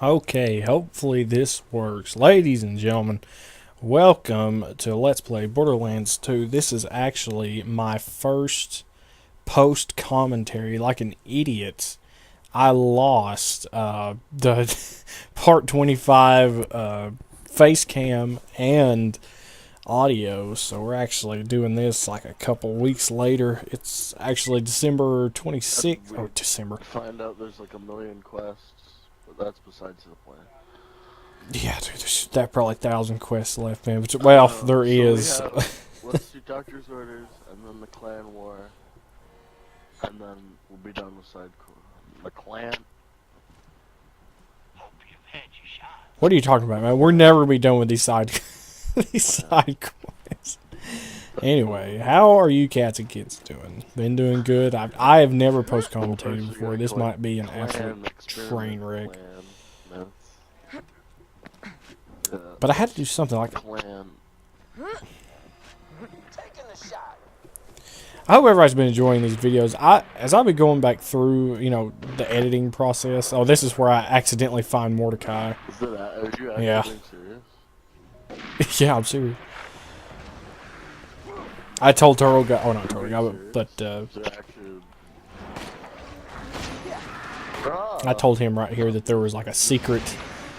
Okay, hopefully this works. Ladies and gentlemen, welcome to Let's Play Borderlands 2. This is actually my first post commentary like an idiot. I lost the part 25 face cam and audio, so we're actually doing this like a couple weeks later. It's actually December That's 26th. Oh, weird. December. Find out there's like a million quests, but that's besides the point. Yeah, dude, there's that probably 1,000 quests left, man. But, well, there So we is. have, let's do Doctor's Orders, and then the Clan War, and then we'll be done with side core. The Clan. What are you talking about, man? We'll never be done with these side these side quests. Anyway, how are you cats and kids doing? Been doing good? I have never post commentated before. This might be an absolute train wreck. But I had to do something like. Clan. I hope everybody's been enjoying these videos. As I've been going back through, the editing process. Oh, this is where I accidentally find Mordecai. Is that, are you actually Yeah. being serious? Yeah, I'm serious. I told Turtle Guy, oh not Turtle Guy, but Is it actually... I told him right here that there was like a secret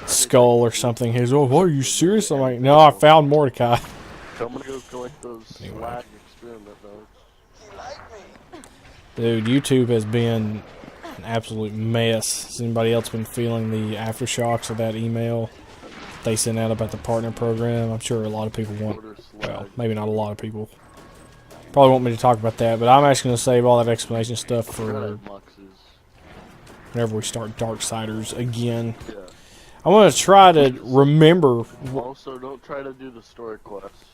skull or something. He goes, "Oh, what, are you serious?" I'm like, "No, I found Mordecai." I'm gonna go collect those Anyway. swag experiment notes. Dude, YouTube has been an absolute mess. Has anybody else been feeling the aftershocks of that email they sent out about the partner program? I'm sure a lot of people want, well, maybe not a lot of people. Probably want me to talk about that, but I'm actually going to save all that explanation stuff for whenever we start Darksiders again. Yeah. I want to try to remember Also, don't try to do the story quests.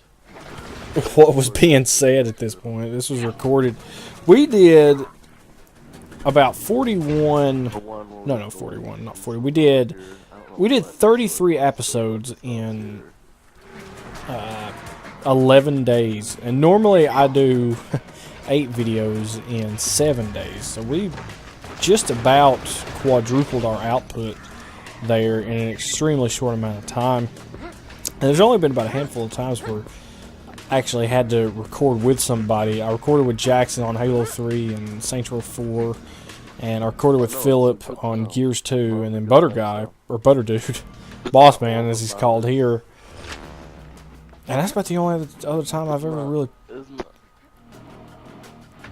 what was being said at this point. This was recorded. We did about 41. No, 41, not 40. We did 33 episodes in 11 days, and normally I do 8 videos in 7 days. So we just about quadrupled our output there in an extremely short amount of time. And there's only been about a handful of times where I actually had to record with somebody. I recorded with Jackson on Halo 3 and Saints Row 4, and I recorded with Philip on Gears 2, and then Butter Guy, or Butter Dude, Boss Man as he's called here. And that's about the only other time I've ever really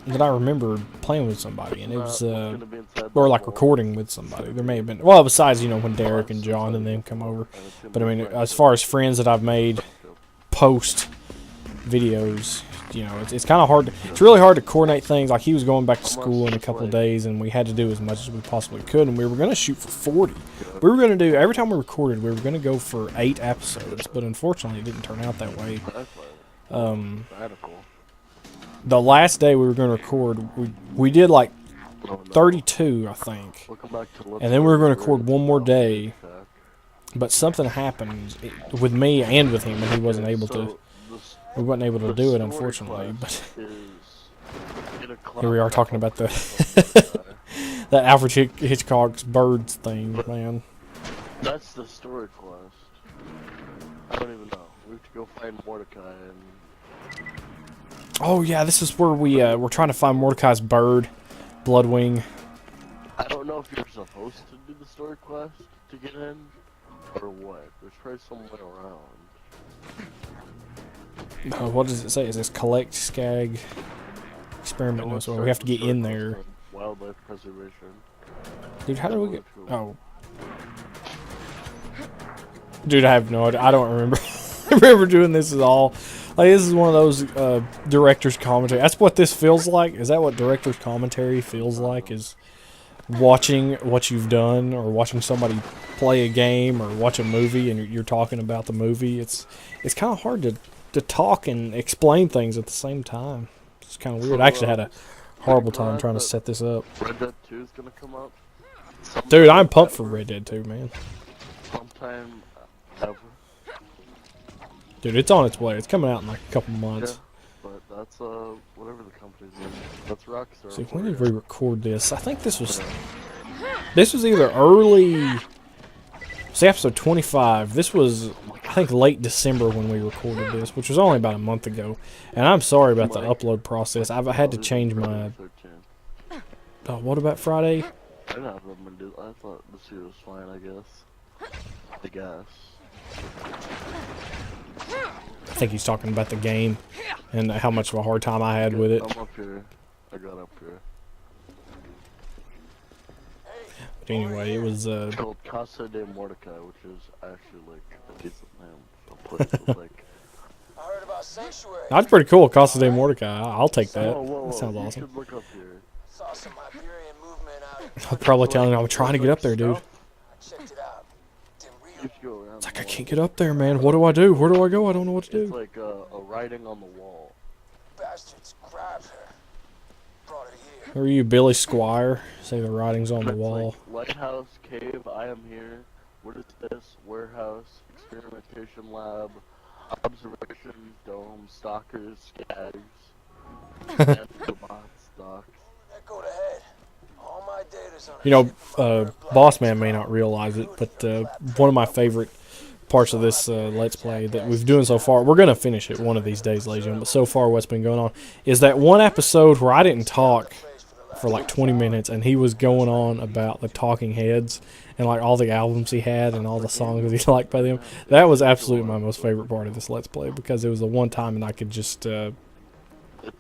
that I remember playing with somebody, and it was or like recording with somebody. There may have been, well, besides when Derek and John and them come over, but I mean, as far as friends that I've made post videos, it's kind of hard. It's really hard to coordinate things. Like, he was going back to school in a couple of days, and we had to do as much as we possibly could, and we were going to shoot for 40. We were going to do, every time we recorded, we were going to go for 8 episodes, but unfortunately it didn't turn out that way. The last day we were going to record, we did like 32, I think, and then we were going to record one more day, but something happened with me and with him, and he wasn't able to. We weren't able to do it, unfortunately. But here we are talking about the that Alfred Hitchcock's Birds thing, man. That's the story quest. I don't even know. We have to go find Mordecai and... Oh yeah, this is where we're trying to find Mordecai's bird, Bloodwing. I don't know if you're supposed to do the story quest to get in, or what. There's probably some way around. What does it say? Is this collect skag experiment? No, so we have to get in there. Wildlife preservation. Dude, how do we get? Oh, dude, I have no idea. I don't remember. I remember doing this at all. Like, this is one of those director's commentary. That's what this feels like. Is that what director's commentary feels like? Is watching what you've done, or watching somebody play a game, or watch a movie, and you're talking about the movie. It's kind of hard to talk and explain things at the same time. It's kind of weird. I actually had a horrible time trying to set this up. Red Dead 2 is gonna come up. Dude, I'm pumped for Red Dead 2, man. Sometime ever. Dude, it's on its way. It's coming out in like a couple months. Yeah, but that's whatever the company's name is. That's Rockstar. See, when did we record this? I think this was either early See, episode 25. This was, I think, late December when we recorded this, which was only about a month ago. And I'm sorry about the upload process. I've had to change my... what about Friday? I didn't have them do. I thought the suit was fine. I guess. I guess. I think he's talking about the game and how much of a hard time I had with it. I'm up here. I got up here. But anyway, it was It's called Casa de Mordecai, which is actually like a decent name. A place with, like. I heard about Sanctuary. that's pretty cool. Casa de Mordecai. I'll take that. Whoa, That sounds you awesome. should look up here. Saw some Iberian movement out. I'll probably tell him I'm trying to get up there, dude. I checked it out. Didn't You really. should go around. It's like I can't get up there, man. What do I do? Where do I go? I don't know what to It's do. like a writing on the wall. Bastards grabbed her. Brought her here. Who are you, Billy Squire? Say the writing's on the It's wall. like, Lighthouse, cave, I am here. What is this? Warehouse, experimentation lab, observation, dome, stalkers, skags, and stocks. That go to head. All my data's on. You know, Boss Man may not realize it, but one of my favorite parts of this Let's Play that we've doing so far, we're going to finish it one of these days, ladies and gentlemen, but so far what's been going on is that one episode where I didn't talk for like 20 minutes and he was going on about the Talking Heads and like all the albums he had and all the songs that he liked by them. That was absolutely my most favorite part of this Let's Play because it was the one time and I could just... It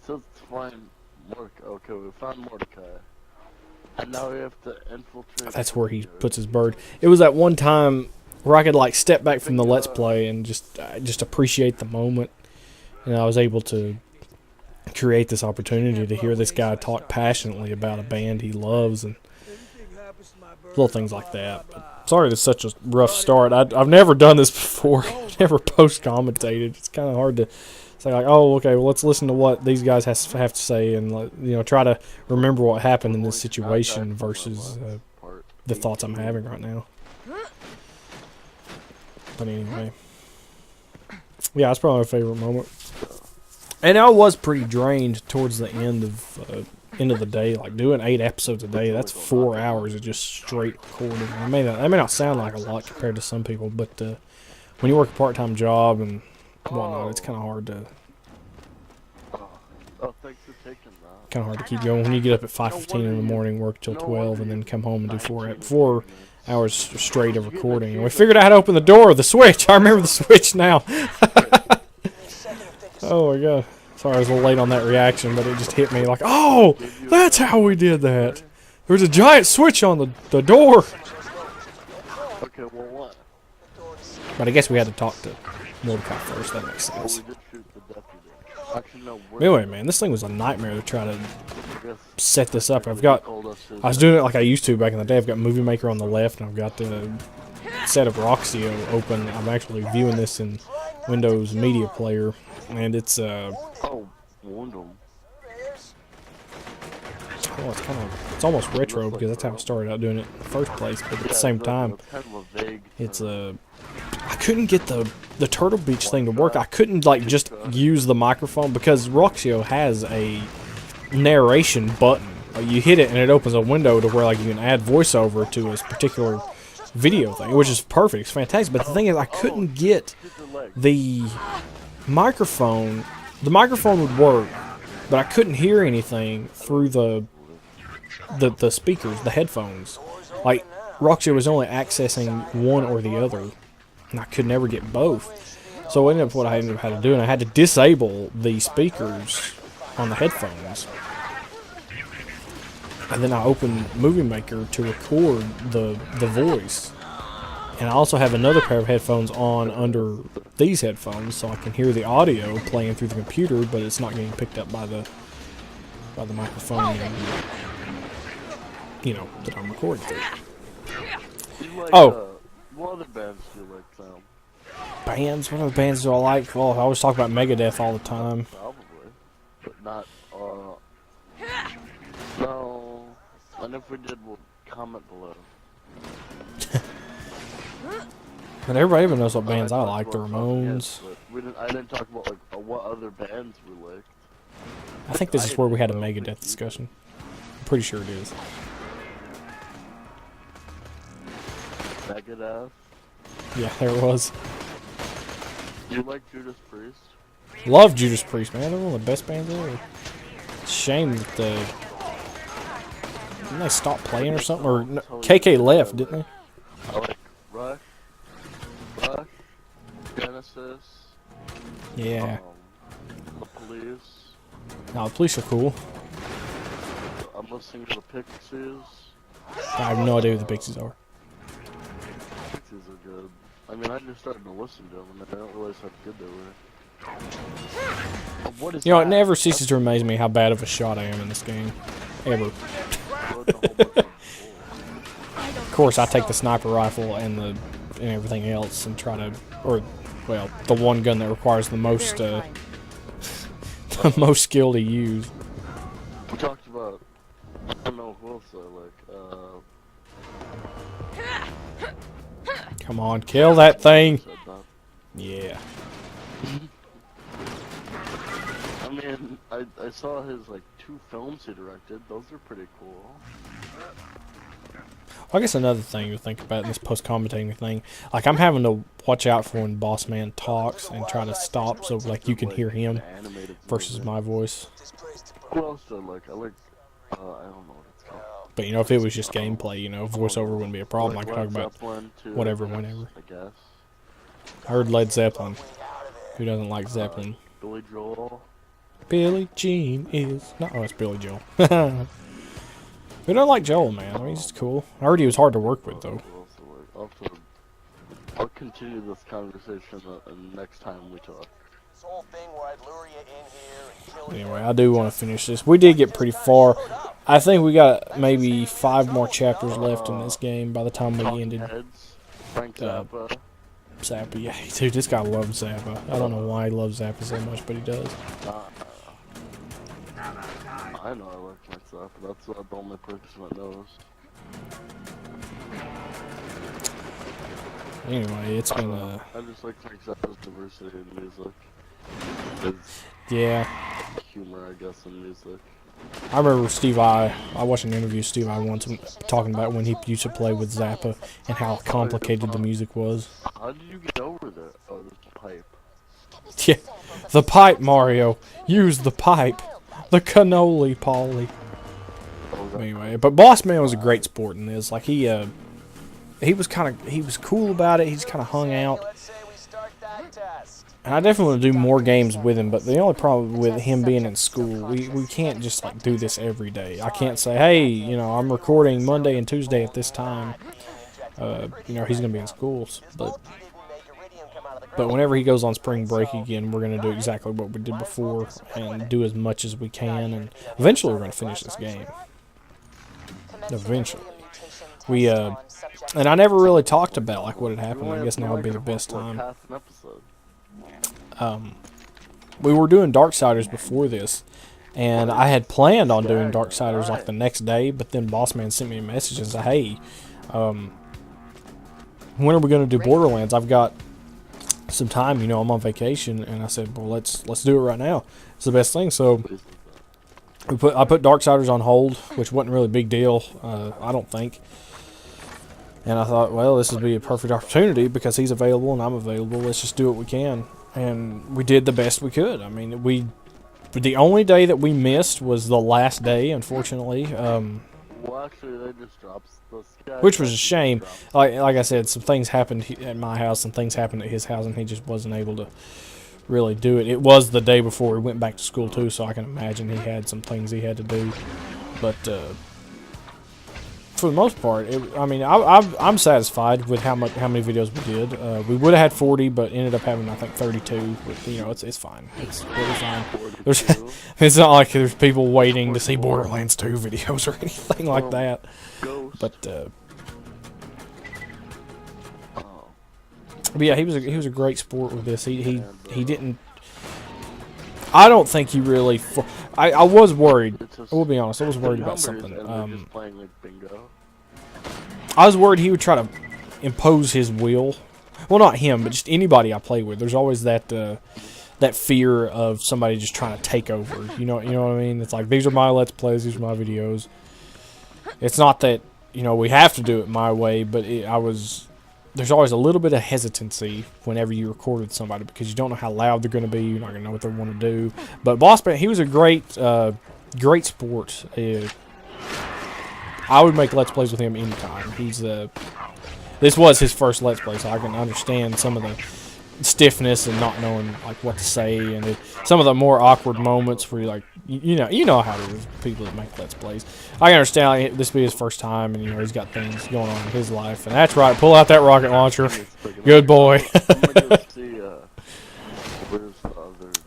says to find Mordecai. Okay, we found Mordecai. And now we have to infiltrate... That's where he puts his bird. It was that one time where I could like step back from the Let's Play and just appreciate the moment. And I was able to create this opportunity to hear this guy talk passionately about a band he loves and little things like that. But sorry it's such a rough start. I've never done this before. Never post-commentated. It's kind of hard to say like, oh, okay, well, let's listen to what these guys have to say and try to remember what happened in this situation versus the thoughts I'm having right now. But anyway, yeah, that's probably my favorite moment. And I was pretty drained towards the end of the day. Like doing 8 episodes a day, that's 4 hours of just straight recording. That may not sound like a lot compared to some people, but when you work a part-time job and whatnot, it's kind of hard to thanks for taking that. kind of hard to keep going. When you get up at 5:15 in the morning, work till 12, and then come home and do 4 hours straight of recording. And we figured out how to open the door, the switch. I remember the switch now. Oh my god. Sorry I was a little late on that reaction, but it just hit me like, oh, that's how we did that. There's a giant switch on the door. Okay, well what? But I guess we had to talk to Mordecai first. That makes Well, sense. we did shoot the deputy. Actually, no, Anyway, man, this thing was a nightmare to try to I guess set this up. I was I doing it like I used to back in the day. I've got Movie Maker on the left, and I've got the set of Roxio open. I'm actually viewing this in Windows Media Player, and it's Oh, Wyndham. well, it's almost retro because that's how I started out doing it in the first place. But at the same time, Kind of a vague. it's I couldn't get the Turtle Beach thing to work. I couldn't like just use the microphone because Roxio has a narration button. You hit it and it opens a window to where like you can add voiceover to a particular video thing, which is perfect. It's fantastic. But the thing is, I couldn't get the microphone. The microphone would work, but I couldn't hear anything through the speakers, the headphones. Like Roxio was only accessing one or the other, and I could never get both. So what I ended up having to do, and I had to disable the speakers on the headphones. And then I opened Movie Maker to record the voice. And I also have another pair of headphones on under these headphones, so I can hear the audio playing through the computer, but it's not getting picked up by the microphone, that I'm recording through. Oh. What other bands do you like, Sam? Bands? What other bands do I like? Well, I always talk about Megadeth all the time. Probably. But not, no. And if we did, we'll comment below. But everybody even knows what bands I like. The Ramones. I didn't talk about like what other bands we liked. I think this is where we had a Megadeth discussion. I'm pretty sure it is. Megadeth. Yeah, there it was. You like Judas Priest? Love Judas Priest, man. They're one of the best bands ever. It's a shame that didn't they stop playing or something? Or no, KK left, didn't they? I like Rush, Genesis, Yeah. the Police. No, the Police are cool. I'm listening to the Pixies. I have no idea who the Pixies are. Pixies are good. I mean, I just started to listen to them, and I didn't realize how good they were. What is You know, it that? never ceases to amaze me how bad of a shot I am in this game. Ever. Of course, I take the sniper rifle and everything else and try to, or, well, the one gun that requires the most, the most skill to use. We talked about, I don't know who else I like, Come on, kill that thing! said that. Yeah. I mean, I saw his, like, 2 films he directed. Those are pretty cool. I guess another thing to think about in this post-commentating thing, like I'm having to watch out for when Boss Man talks and try to stop so like you can hear him versus my voice. Who else do I like? I like, I don't know what it's called. But you know, if it was just gameplay, you know, voiceover wouldn't be a problem. I could talk about whatever, whenever. I guess. I heard Led Zeppelin. Who doesn't like Zeppelin? Billy Joel. Billy Jean is not. Oh, it's Billy Joel. Who don't like Joel, man? I mean, he's just cool. I heard he was hard to work with, though. I'll continue this conversation next time we talk. Anyway, I do want to finish this. We did get pretty far. I think we got maybe 5 more chapters left in this game by the time we ended. Frank Zappa. Zappa, yeah, dude, this guy loves Zappa. I don't know why he loves Zappa so much, but he does. I know I like Frank Zappa. That's the only person that knows. Anyway, it's been I just like Frank Zappa's diversity in music. His yeah. humor, I guess, in music. I remember I watched an interview with Steve I once talking about when he used to play with Zappa and how complicated the music was. How did you get over there? Oh, the pipe. Yeah, the pipe, Mario. Use the pipe. The cannoli, Polly. Anyway, but Boss Man was a great sport in this. Like he was cool about it. He just kind of hung out. And I definitely want to do more games with him, but the only problem with him being in school, we can't just like do this every day. I can't say, hey, you know, I'm recording Monday and Tuesday at this time. You know, he's going to be in schools, but whenever he goes on spring break again, we're going to do exactly what we did before and do as much as we can, and eventually we're going to finish this game. Eventually. And I never really talked about like what had happened. I guess now would be the best time. We were doing Darksiders before this, and I had planned on doing Darksiders like the next day, but then Boss Man sent me a message and said, hey, when are we going to do Borderlands? I've got some time, you know, I'm on vacation, and I said, well, let's do it right now. It's the best thing. So I put Darksiders on hold, which wasn't really a big deal, I don't think. And I thought, well, this would be a perfect opportunity because he's available and I'm available. Let's just do what we can. And we did the best we could. I mean, the only day that we missed was the last day, unfortunately. Well, actually, they just dropped the sky. Which was a shame. Like I said, some things happened at my house and things happened at his house, and he just wasn't able to really do it. It was the day before he went back to school, too, so I can imagine he had some things he had to do. But for the most part, I mean, I'm satisfied with how many videos we did. We would have had 40, but ended up having I think 32. But, you know, it's fine. It's really fine. It's not like there's people waiting to see Borderlands 2 videos or anything like that. But yeah, he was a great sport with this. He didn't. I don't think he really. I was worried. I will be honest. I was worried about something. I was worried he would try to impose his will. Well, not him, but just anybody I play with. There's always that fear of somebody just trying to take over. You know what I mean? It's like, these are my Let's Plays. These are my videos. It's not that, you know, we have to do it my way, but I was there's always a little bit of hesitancy whenever you record with somebody because you don't know how loud they're going to be. You're not going to know what they want to do. But Boss Man, he was a great sport. I would make Let's Plays with him anytime. This was his first Let's Play, so I can understand some of the stiffness and not knowing like what to say, and some of the more awkward moments where you're like, you know how it is with people that make Let's Plays. I can understand like, this be his first time, and he's got things going on in his life, and that's right. Pull out that rocket launcher, good boy.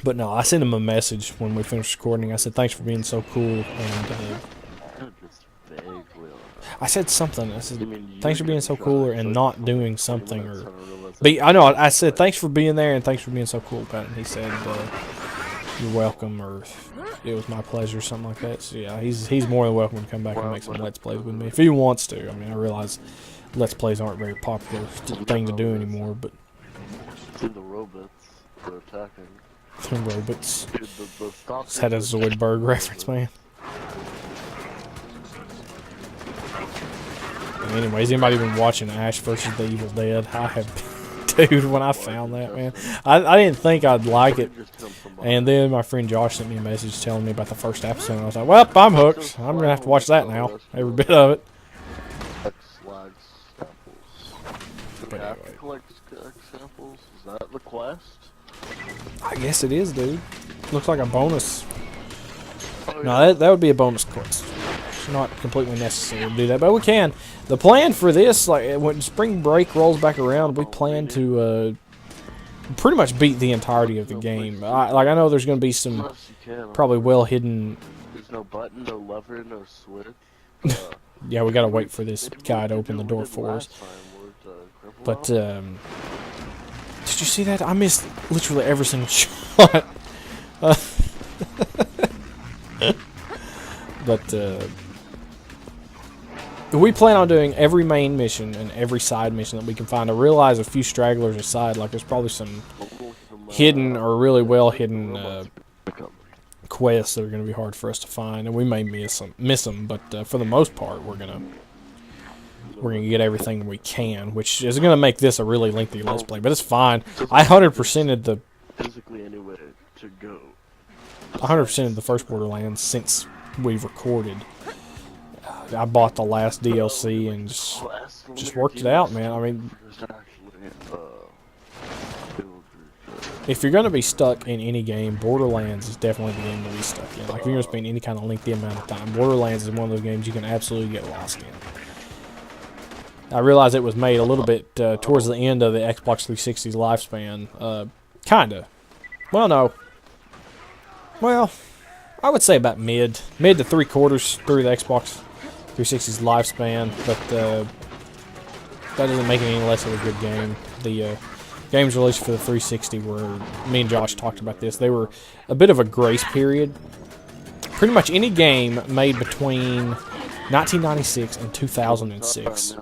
But no, I sent him a message when we finished recording. I said thanks for being so cool, and I said something. I said thanks for being so cool and not doing something or. But I know I said thanks for being there and thanks for being so cool about it. And he said you're welcome or it was my pleasure, something like that. So yeah, he's more than welcome to come back and make some Let's Plays with me if he wants to. I mean, I realize Let's Plays aren't a very popular thing to do anymore, but the robots are attacking. The robots. Dude, Just had a Zoidberg reference, man. Anyways, anybody been watching Ash vs. the Evil Dead? I have. Dude, when I found that, man, I didn't think I'd like it. And then my friend Josh sent me a message telling me about the first episode. And I was like, well, I'm hooked. I'm going to have to watch that now. Every bit of it. But anyway. Collect samples. Is that the quest? I guess it is, dude. Looks like a bonus. No, that would be a bonus quest. It's not completely necessary to do that, but we can. The plan for this, like when spring break rolls back around, we plan to pretty much beat the entirety of the game. I know there's going to be some probably well hidden. There's no button, no lever, no switch. Yeah, we got to wait for this guy to open the door for us. But did you see that? I missed literally every single shot. But we plan on doing every main mission and every side mission that we can find. I realize a few stragglers aside, like there's probably some hidden or really well hidden quests that are going to be hard for us to find, and we may miss them. But for the most part, we're gonna get everything we can, which is going to make this a really lengthy Let's Play. But it's fine. I 100%ed the physically anywhere to go. 100%ed the first Borderlands since we've recorded. I bought the last DLC and just worked it out, man. I mean, if you're going to be stuck in any game, Borderlands is definitely the game to be stuck in. Like, if you're going to spend any kind of lengthy amount of time, Borderlands is one of those games you can absolutely get lost in. I realize it was made a little bit towards the end of the Xbox 360's lifespan. Kinda. Well, no. Well, I would say about mid to 3/4 through the Xbox 360's lifespan, but that doesn't make it any less of a good game. The games released for the 360 were, me and Josh talked about this, they were a bit of a grace period. Pretty much any game made between 1996 and 2006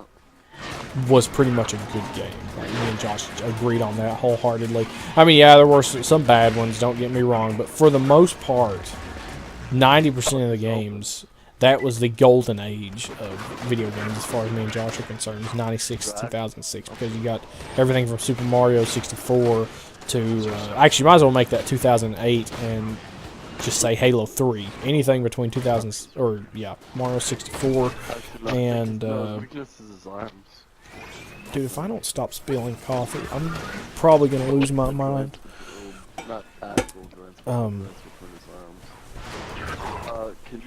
was pretty much a good game. Like, me and Josh agreed on that wholeheartedly. I mean, yeah, there were some bad ones, don't get me wrong, but for the most part, 90% of the games, that was the golden age of video games as far as me and Josh are concerned. It was 96 to 2006, because you got everything from Super Mario 64 to... actually, might as well make that 2008 and just say Halo 3. Anything between 2000... or, yeah, Mario 64 and... dude, if I don't stop spilling coffee, I'm probably going to lose my mind.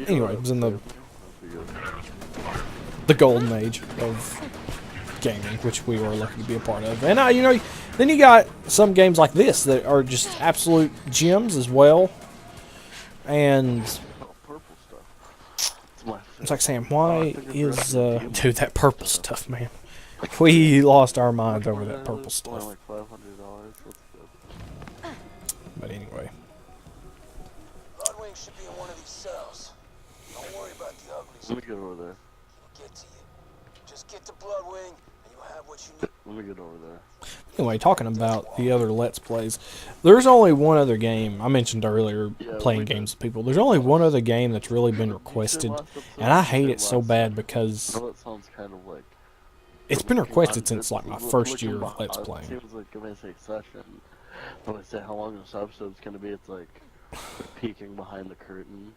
Anyway, it was in the golden age of gaming, which we were lucky to be a part of. And then you got some games like this that are just absolute gems as well. And it's like saying, why is dude, that purple stuff, man? We lost our minds over that purple stuff. But anyway. Bloodwing should be in one of these cells. Don't worry about the uglies. Let me get over there. Get to you. Just get to Bloodwing, and you'll have what you need. Let me get over there. Anyway, talking about the other Let's Plays, there's only one other game. I mentioned earlier playing games with people. There's only one other game that's really been requested, and I hate it so bad because... I know it sounds kind of like It's been requested since like my first looking year of Let's It Playing. seems like when I say session, when I say how long this episode's gonna be, it's like peeking behind the curtain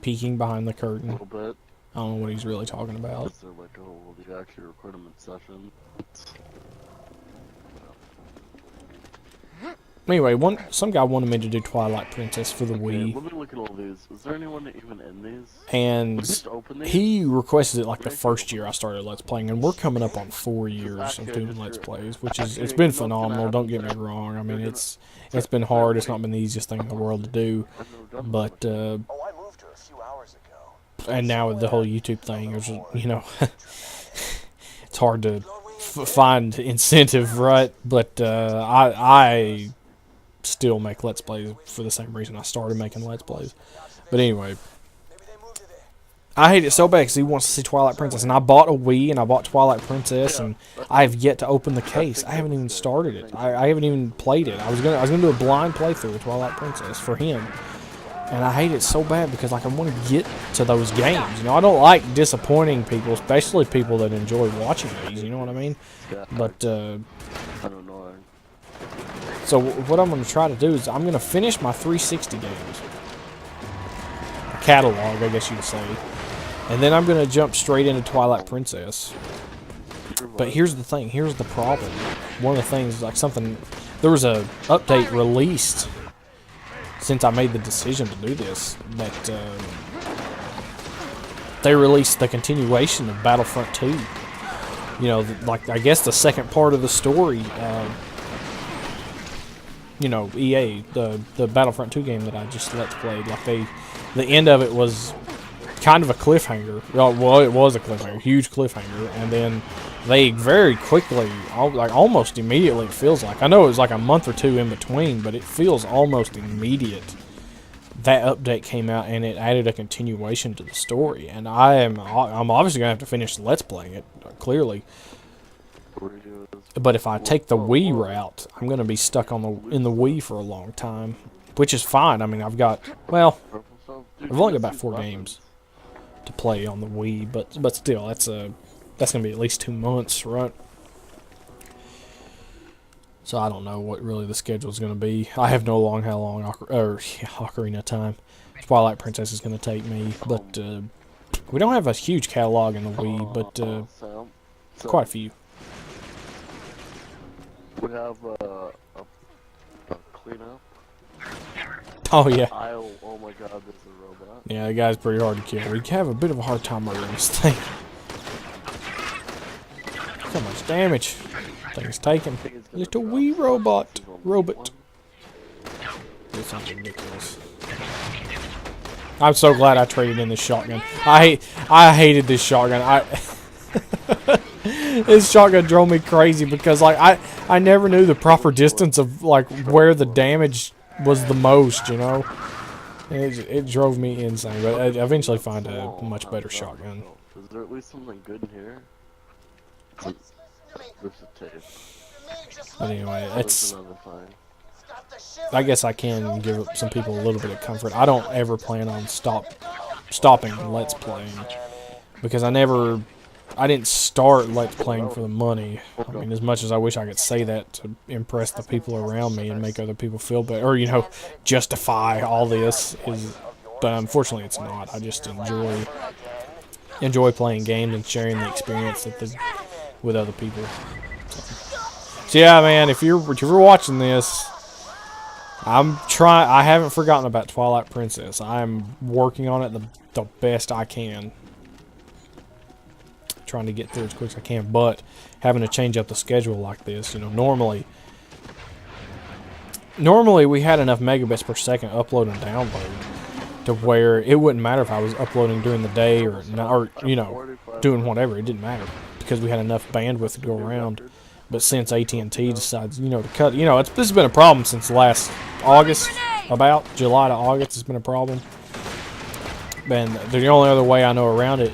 Peeking behind the a curtain. little bit. I don't know what he's really talking about. It's like, oh, well, you actually record them in session. Anyway, some guy wanted me to do Twilight Princess for the Okay, Wii, let me look at all these. Is there anyone even in these? and Just open these? he requested it like the first year I started Let's Playing, and we're coming up on 4 years of doing Let's Plays, which is, it's been phenomenal, don't get me wrong. I mean, it's been hard, it's not been the easiest thing in the world to do, but, Oh, I moved her a few hours ago. and now with the whole YouTube thing, there's, you know, it's hard to find incentive, right? But, I still make Let's Plays for the same reason I started making Let's Plays. But anyway, Maybe they moved her there. I hate it so bad because he wants to see Twilight Princess, and I bought a Wii and I bought Twilight Princess, and I have yet to open the case. I haven't even started it. I haven't even played it. I was gonna do a blind playthrough of Twilight Princess for him, and I hate it so bad because like I want to get to those games. You know, I don't like disappointing people, especially people that enjoy watching these. You know what I mean? But I don't know. so what I'm going to try to do is I'm going to finish my 360 games, a catalog, I guess you would say, and then I'm going to jump straight into Twilight Princess. But here's the thing, here's the problem. One of the things, like there was a update released since I made the decision to do this, that they released the continuation of Battlefront 2. You know, like I guess the second part of the story. You know, EA, the Battlefront 2 game that I just Let's Played, like the end of it was kind of a cliffhanger. Well, it was a cliffhanger, huge cliffhanger, and then they very quickly, like almost immediately, it feels like. I know it was like a month or two in between, but it feels almost immediate. That update came out and it added a continuation to the story, and I'm obviously gonna have to finish Let's Playing it, clearly. But if I take the Wii route, I'm going to be stuck in the Wii for a long time, which is fine. I mean, I've only got about 4 games to play on the Wii, but still, that's going to be at least 2 months, right? So I don't know what really the schedule is going to be. I have no how long Ocarina of Time, Twilight Princess is going to take me, but we don't have a huge catalog in the Wii, but quite a few. We have a cleanup. Oh yeah. Oh my god, there's a robot. Yeah, the guy's pretty hard to kill. We have a bit of a hard time murdering this thing. So much damage. Thing's taken. Little wee robot. This is ridiculous. I'm so glad I traded in this shotgun. I hated this shotgun. This shotgun drove me crazy because like I never knew the proper distance of like where the damage was the most, you know. It drove me insane, but I eventually find a much better shotgun. Is there at least something good in here? There's a tape. But anyway, There's another thing. I guess I can give some people a little bit of comfort. I don't ever plan on stopping Let's Playing because I didn't start Let's Playing for the money. I mean, as much as I wish I could say that to impress the people around me and make other people feel better, or, you know, justify all this, but unfortunately it's not. I just enjoy playing games and sharing the experience with other people. So yeah, man, if you're watching this, I haven't forgotten about Twilight Princess. I'm working on it the best I can. Trying to get through as quick as I can, but having to change up the schedule like this, you know, normally we had enough megabits per second upload and download to where it wouldn't matter if I was uploading during the day or not, or, you know, doing whatever. It didn't matter because we had enough bandwidth to go around. But since AT&T decides, you know, to cut, you know, this has been a problem since last August, about July to August. It's been a problem, and the only other way I know around it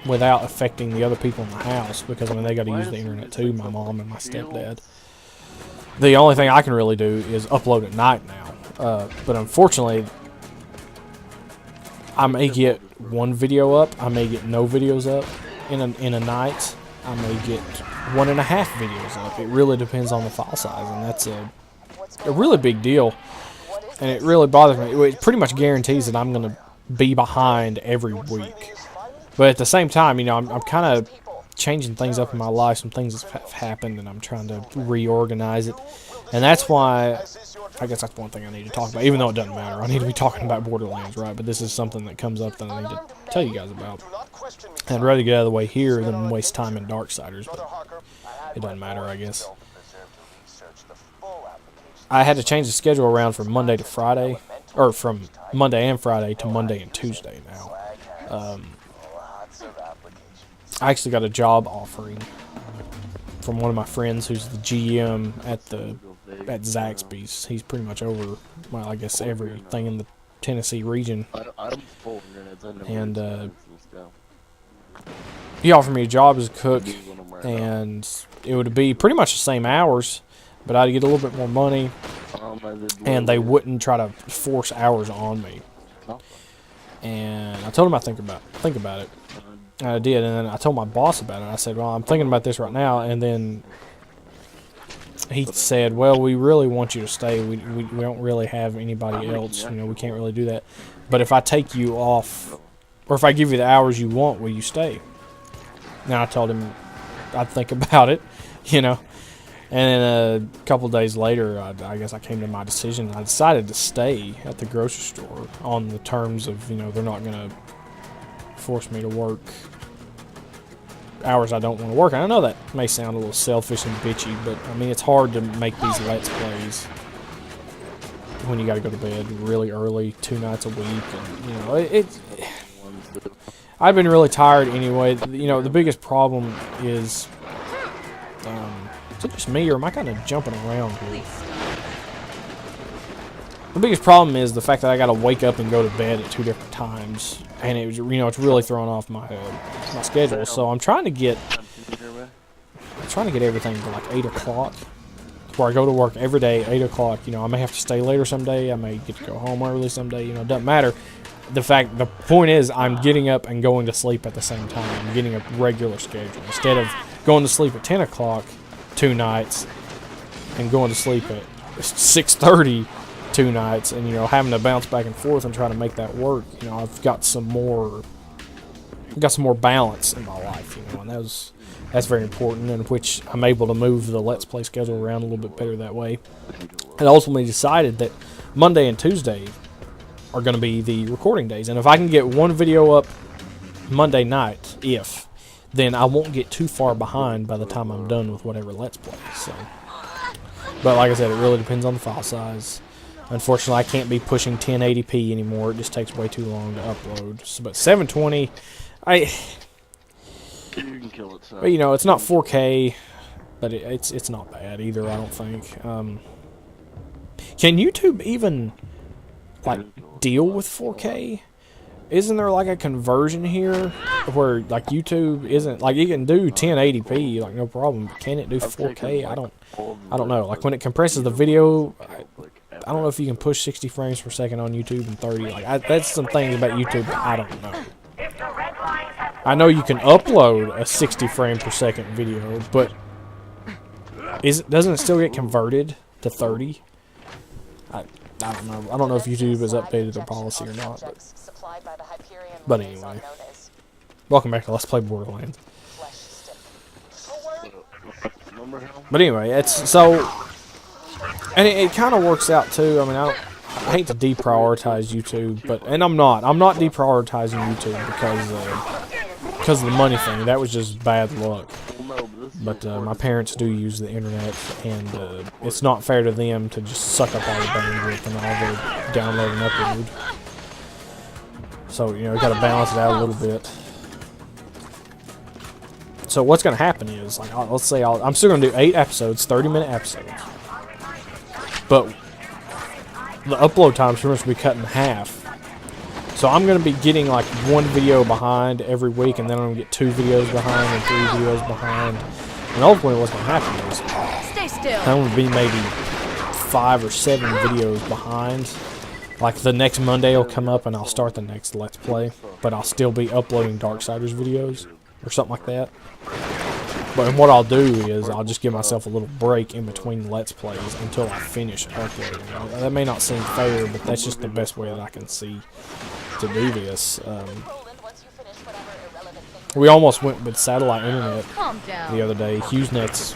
without affecting the other people in the house, because I mean they got to use the internet too, my mom and my stepdad. The only thing I can really do is upload at night now. But unfortunately, I may get one video up, I may get no videos up in a night. I may get 1.5 videos up. It really depends on the file size, and that's a really big deal. And it really bothers me. It pretty much guarantees that I'm going to be behind every week. But at the same time, you know, I'm kind of changing things up in my life. Some things have happened, and I'm trying to reorganize it. And that's why, I guess that's one thing I need to talk about, even though it doesn't matter. I need to be talking about Borderlands, right? But this is something that comes up that I need to tell you guys about. And I'd rather get out of the way here than waste time in Darksiders, but it doesn't matter, I guess. I had to change the schedule around from Monday to Friday, or from Monday and Friday to Monday and Tuesday now. I actually got a job offering from one of my friends who's the GM at Zaxby's. He's pretty much over, well, I guess everything in the Tennessee region. And he offered me a job as a cook, and it would be pretty much the same hours, but I'd get a little bit more money, and they wouldn't try to force hours on me. And I told him I'd think about it. And I did, and then I told my boss about it. I said, well, I'm thinking about this right now, and then he said, well, we really want you to stay. We don't really have anybody else. You know, we can't really do that. But if I take you off, or if I give you the hours you want, will you stay? And I told him I'd think about it, you know. And then a couple days later, I guess I came to my decision. I decided to stay at the grocery store on the terms of, you know, they're not going to force me to work hours I don't want to work. And I know that may sound a little selfish and bitchy, but I mean, it's hard to make these Let's Plays when you got to go to bed really early, 2 nights a week. And, you know, I've been really tired anyway. You know, the biggest problem is, is it just me, or am I kind of jumping around here? The biggest problem is the fact that I got to wake up and go to bed at 2 different times, and it was, you know, it's really throwing off my schedule. So I'm trying to get everything to like 8 o'clock, where I go to work every day 8 o'clock. You know, I may have to stay later someday. I may get to go home early someday. You know, it doesn't matter. The point is, I'm getting up and going to sleep at the same time. I'm getting a regular schedule instead of going to sleep at 10 o'clock 2 nights and going to sleep at 6:30 2 nights, and, you know, having to bounce back and forth and try to make that work. You know, I've got some more balance in my life, you know, and that's very important, in which I'm able to move the Let's Play schedule around a little bit better that way. And ultimately decided that Monday and Tuesday are going to be the recording days, and if I can get one video up Monday night, then I won't get too far behind by the time I'm done with whatever Let's Play. So, but like I said, it really depends on the file size. Unfortunately, I can't be pushing 1080p anymore. It just takes way too long to upload. So, but 720, You can kill it, but, you know, it's not 4K, but it's not bad either, I don't think. Can YouTube even, like, deal with 4K? Isn't there like a conversion here where, like, YouTube isn't, like, you can do 1080p, like, no problem, but can it do 4K? I don't know. Like, when it compresses the video, I don't know if you can push 60 frames per second on YouTube and 30. Like, that's some things about YouTube that I don't know. I know you can upload a 60 frame per second video, but doesn't it still get converted to 30? I don't know. I don't know if YouTube has updated their policy or not. But anyway, welcome back to Let's Play Borderlands. But anyway, it's so, and it kind of works out too. I mean, I hate to deprioritize YouTube, and I'm not deprioritizing YouTube because of the money thing. That was just bad luck. But my parents do use the internet, and it's not fair to them to just suck up all the bandwidth and all the download and upload. So, you know, you got to balance it out a little bit. So what's going to happen is, like, let's say I'm still going to do 8 episodes, 30-minute episodes. But the upload time is pretty much going to be cut in half. So I'm going to be getting, like, 1 video behind every week, and then I'm going to get 2 videos behind and 3 videos behind. And ultimately what's going to happen is Stay still. I'm going to be maybe 5 or 7 videos behind. Like, the next Monday will come up and I'll start the next Let's Play, but I'll still be uploading Darksiders videos or something like that. But what I'll do is I'll just give myself a little break in between Let's Plays until I finish uploading. That may not seem fair, but that's just the best way that I can see to do this. We almost went with satellite internet the other day. HughesNet's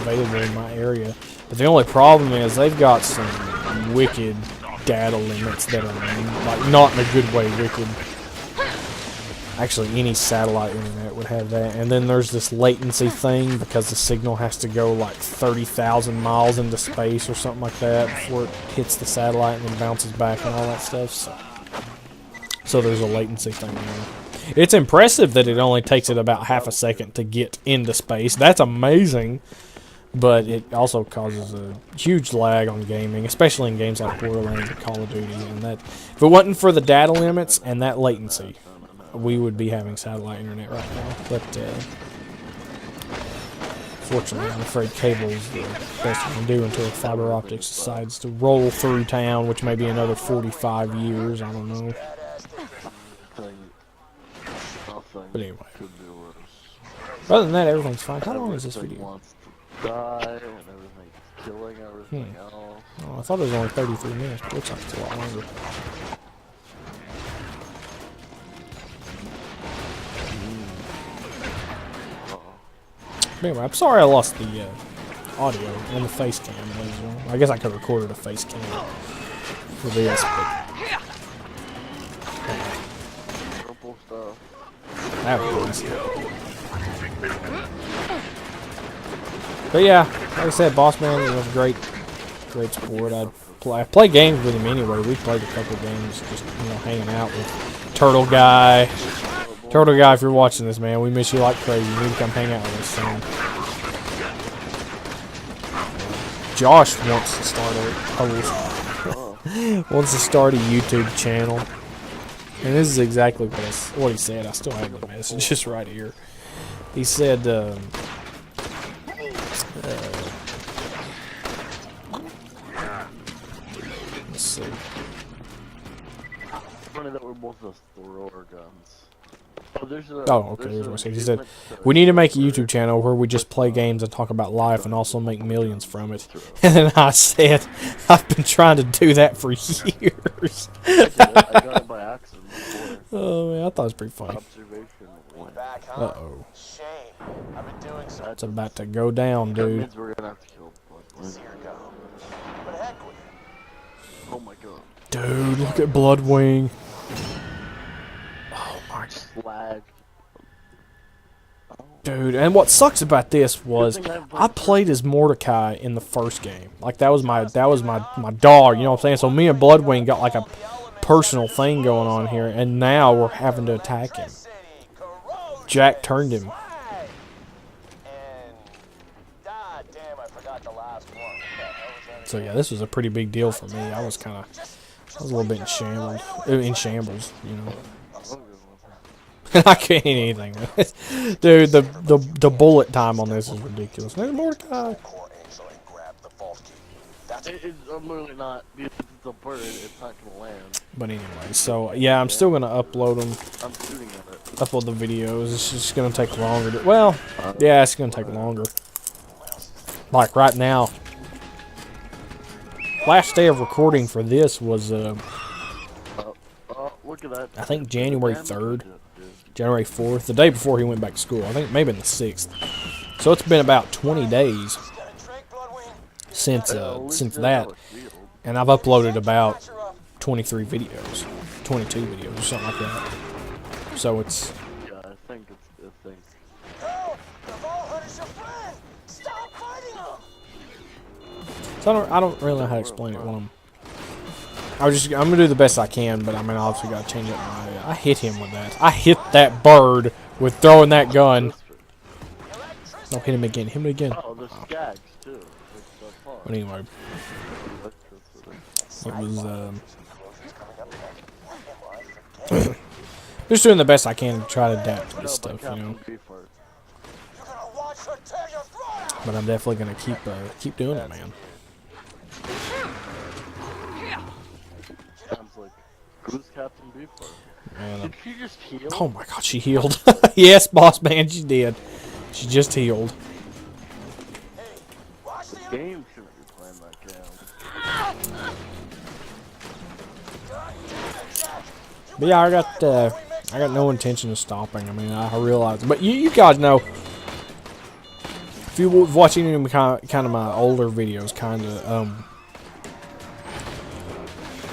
available in my area. But the only problem is they've got some wicked data limits that are like not in a good way wicked. Actually, any satellite internet would have that. And then there's this latency thing because the signal has to go like 30,000 miles into space or something like that before it hits the satellite and then bounces back and all that stuff. So there's a latency thing there. It's impressive that it only takes it about half a second to get into space. That's amazing. But it also causes a huge lag on gaming, especially in games like Borderlands and Call of Duty. And that, if it wasn't for the data limits and that latency, we would be having satellite internet right now. But fortunately, I'm afraid cable is the best we can do until fiber optics decides to roll through town, which may be another 45 years. I don't know. But anyway, other than that, everything's fine. How long is this video? Die and everything's killing everything else. Oh, I thought it was only 33 minutes, but it looks like it's a lot longer. Anyway, I'm sorry I lost the audio and the face cam as well. I guess I could have recorded a face cam for this, but Purple stuff. that was nice. But yeah, like I said, Boss Man was a great sport. I play games with him anyway. We played a couple games, just hanging out with Turtle Guy. Turtle Guy, if you're watching this, man, we miss you like crazy. You need to come hang out with us soon. Josh wants to start a YouTube channel, and this is exactly what he said. I still have the message just right here. He said. Let's see. Funny that we're both the thrower guns. Okay, here's what he said. We need to make a YouTube channel where we just play games and talk about life and also make millions from it. And then I said, I've been trying to do that for years. I got it by accident before. Oh man, I thought it was pretty funny. Observation one. Uh-oh. Shame. I've been doing some. It's about to go down, That dude. means we're gonna have to kill Bloodline. But heck with it. Oh my god. Dude, look at Bloodwing. Oh my Lag. dude, and what sucks about this was I played as Mordecai in the first game. Like that was my dog, you know what I'm saying? So me and Bloodwing got like a personal thing going on here, and now we're having to attack him. Jack turned him. So yeah, this was a pretty big deal for me. I was a little bit in shambles, you know. I can't eat anything. Dude, the bullet time on this is ridiculous. There's Mordecai. I'm literally not. It's a bird. It's not gonna land. But anyway, so yeah, I'm still gonna upload them. I'm shooting at it. Upload the videos. It's just gonna take longer. Well, yeah, it's gonna take longer. Like right now. Last day of recording for this was look at that. I think January 3rd. January 4th, the day before he went back to school. I think maybe in the 6th. So it's been about 20 days since that, and I've uploaded about 23 videos, 22 videos, or something like that. So it's. Yeah, I think it's. So I don't really know how to explain it when I'm gonna do the best I can, but I mean, I obviously gotta change up my. I hit him with that. I hit that bird with throwing that gun. No, hit him again. Hit him again. Oh, the skags too. But anyway, it was just doing the best I can to try to adapt to this stuff, you know. But I'm definitely gonna keep doing it, man. Who's Captain Beefheart? Man, Did she just heal? oh my god, she healed. Yes, boss man, she did. She just healed. Hey, watch the Game shouldn't be playing that game. God damn it, Jack! But yeah, I got no intention of stopping. I mean, I realize, but you guys know, if you were watching any kind of my older videos,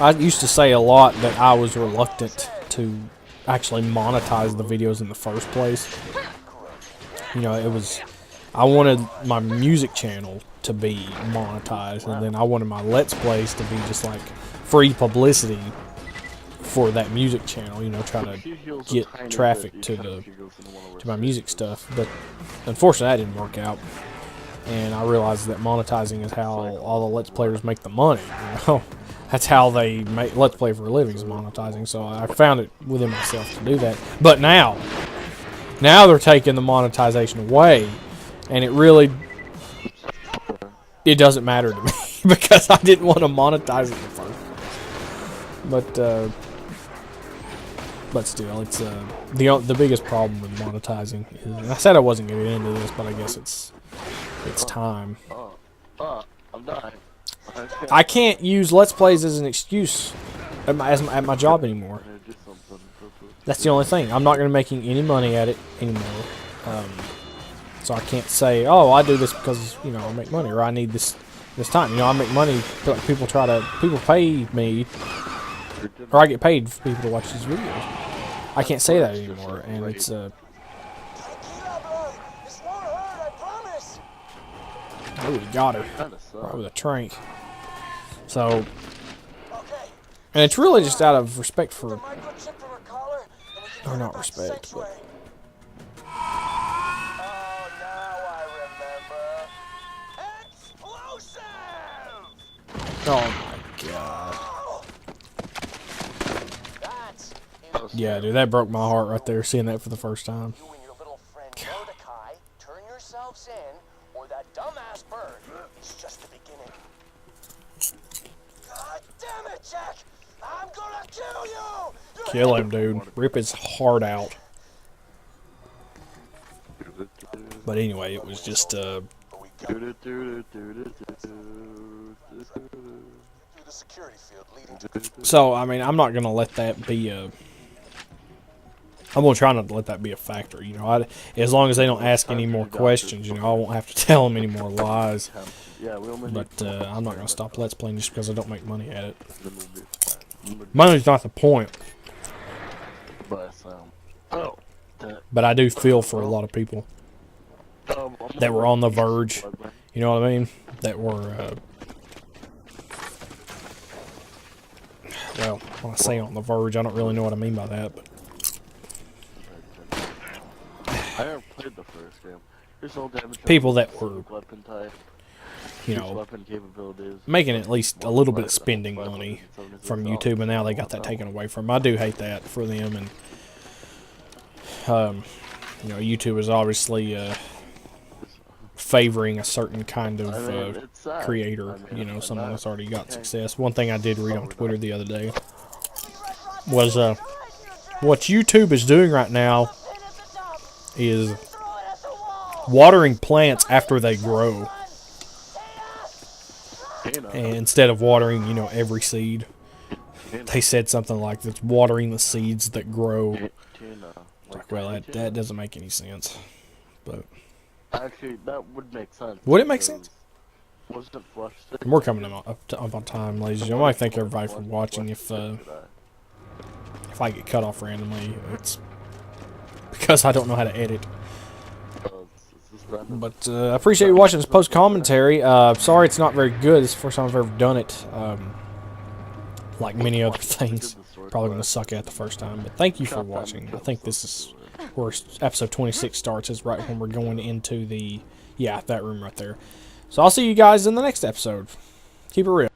I used to say a lot that I was reluctant to actually monetize the videos in the first place. You know, I wanted my music channel to be monetized, and then I wanted my Let's Plays to be just like free publicity for that music channel. You know, try to get traffic to my music stuff. But unfortunately, that didn't work out. And I realized that monetizing is how all the Let's Players make the money. You know, that's how they make Let's Play for a living, is monetizing. So I found it within myself to do that. But now they're taking the monetization away, and it doesn't matter to me because I didn't want to monetize it at first. But still, it's the biggest problem with monetizing is, and I said I wasn't going to get into this, but I guess it's time. I'm dying. I can't use Let's Plays as an excuse at my job anymore. That's the only thing. I'm not going to be making any money at it anymore. So I can't say, oh, I do this because, you know, I make money, or I need this time. You know, I make money. People pay me, or I get paid for people to watch these videos. I can't say that anymore, and it's Tequila, bro. This won't hurt, I promise. oh, we got her right with a trank. So, Okay. and it's really just out of respect The for, microchip from her collar, and we can or get not her back respect, sanctuary. but Oh, now I remember. Explosive! oh my god. That's Yeah, dude, that broke my heart right there, seeing that for the first time. you and your little friend Mordecai turn yourselves in, or that dumbass bird is just the beginning. God damn it, Jack! I'm gonna kill you! Kill him, dude. Rip his heart out. But anyway, it was just, Through the security field leading to so, I mean, I'm not going to let that be I'm going to try not to let that be a factor, you know. As long as they don't ask any more questions, you know, I won't have to tell them any more lies. But I'm not going to stop Let's Playing just because I don't make money at it. Money's not the point. But I do feel for a lot of people that were on the verge, you know what I mean? That were, well, when I say on the verge, I don't really know what I mean by that, but I never played the first game. Here's all damage. people that were, Weapon type. you know, Weapon capabilities. making at least a little bit of spending money from YouTube, and now they got that taken away from them. I do hate that for them, and you know, YouTube is obviously favoring a certain kind of creator, you know, someone that's already got success. One thing I did read on Twitter the other day was what YouTube is doing right now is watering plants after they grow, and instead of watering, you know, every seed. They said something like it's watering the seeds that grow. Like, well, that doesn't make any sense. But actually, that would make sense. Would it make sense? Wasn't flush. We're coming up on time, ladies and gentlemen. I want to thank everybody for watching. If I get cut off randomly, it's because I don't know how to edit. But I appreciate you watching this post commentary. Sorry it's not very good. It's the first time I've ever done it. Like many other things, probably going to suck at the first time. But thank you for watching. I think this is where episode 26 starts, is right when we're going into the, yeah, that room right there. So I'll see you guys in the next episode. Keep it real.